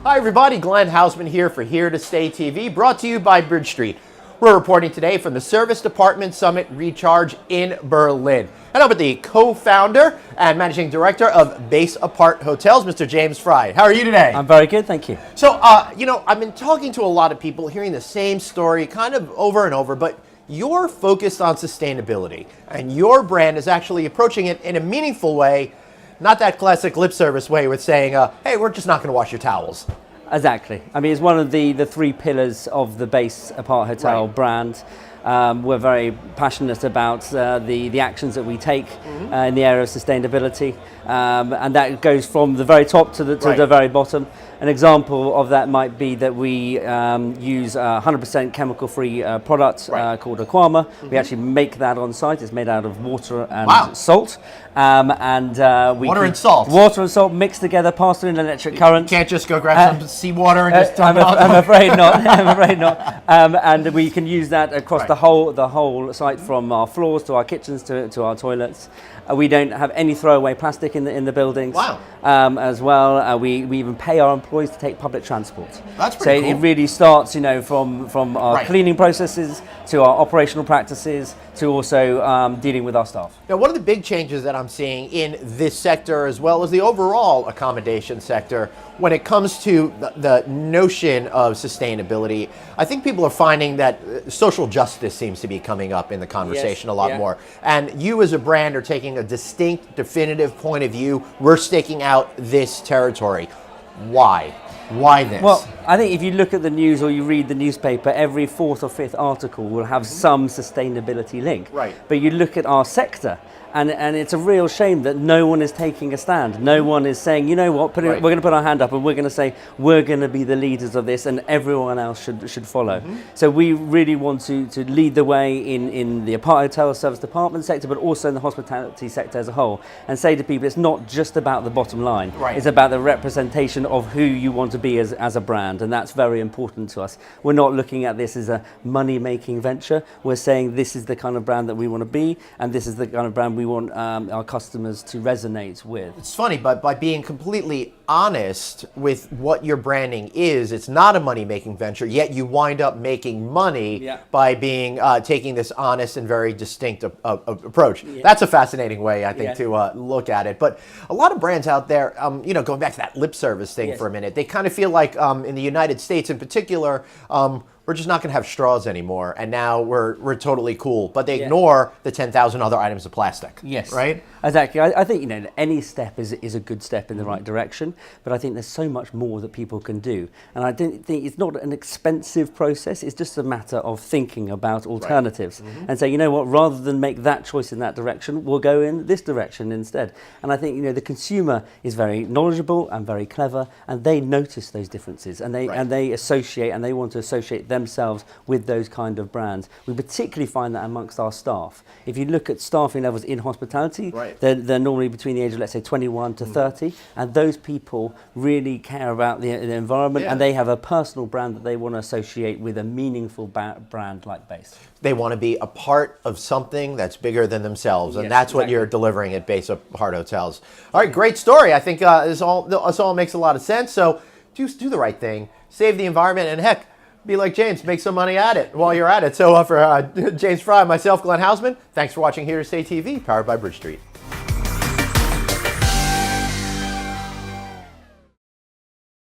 Hi everybody, Glenn Hausman here for Here to Stay TV, brought to you by Bridge Street. We're reporting today from the Service Department Summit Recharge in Berlin. And I'm with the co-founder and managing director of Base Aparthotels, Mr. James Fry. How are you today? I'm very good, thank you. So, I've been talking to a lot of people, hearing the same story kind of over and over, but you're focused on sustainability, and your brand is actually approaching it in a meaningful way, not that classic lip service way with saying, hey, we're just not going to wash your towels. Exactly. I mean, it's one of the three pillars of the Base Aparthotel brand. We're very passionate about the actions that we take in the area of sustainability, and that goes from the very top to the very bottom. An example of that might be that we use 100% chemical-free product called Aquama. We actually make that on site. It's made out of water and salt. Water and salt? Water and salt mixed together, passed through an electric current. You can't just go grab some seawater and just dump it on. I'm afraid not. I'm afraid not. And we can use that across the whole site, from our floors to our kitchens to our toilets. We don't have any throwaway plastic in the buildings. Wow. As well, we even pay our employees to take public transport. That's pretty cool. So it really starts, from our cleaning processes to our operational practices to also dealing with our staff. Now, one of the big changes that I'm seeing in this sector, as well as the overall accommodation sector, when it comes to the notion of sustainability, I think people are finding that social justice seems to be coming up in the conversation a lot more. And you as a brand are taking a distinct, definitive point of view. We're staking out this territory. Why? Why this? Well, I think if you look at the news or you read the newspaper, every fourth or fifth article will have some sustainability link. Right. But you look at our sector, and it's a real shame that no one is taking a stand. No one is saying, you know what, we're going to put our hand up and we're going to say we're going to be the leaders of this, and everyone else should follow. So we really want to lead the way in the Aparthotel service department sector, but also in the hospitality sector as a whole, and say to people, it's not just about the bottom line. It's about the representation of who you want to be as a brand, and that's very important to us. We're not looking at this as a money-making venture. We're saying this is the kind of brand that we want to be, and this is the kind of brand we want our customers to resonate with. It's funny, but by being completely honest with what your branding is, it's not a money-making venture, yet you wind up making money by being taking this honest and very distinct approach. That's a fascinating way, I think, to look at it. But a lot of brands out there, going back to that lip service thing for a minute, they kind of feel like in the United States in particular, we're just not going to have straws anymore, and now we're totally cool. But they ignore the 10,000 other items of plastic. Yes. Right? Exactly. I think, any step is a good step in the right direction, but I think there's so much more that people can do. And I don't think it's not an expensive process. It's just a matter of thinking about alternatives and say, you know what, rather than make that choice in that direction, we'll go in this direction instead. And I think, the consumer is very knowledgeable and very clever, and they notice those differences, and they associate, and they want to associate themselves with those kind of brands. We particularly find that amongst our staff. If you look at staffing levels in hospitality, they're normally between the age of, let's say, 21 to 30, and those people really care about the environment, and they have a personal brand that they want to associate with a meaningful brand like Base. They want to be a part of something that's bigger than themselves, and that's what you're delivering at Base Aparthotels. All right, great story. I think this all makes a lot of sense. So do the right thing, save the environment, and heck, be like James, make some money at it while you're at it. So for James Fry, myself, Glenn Hausman, thanks for watching Here to Stay TV, powered by Bridge Street.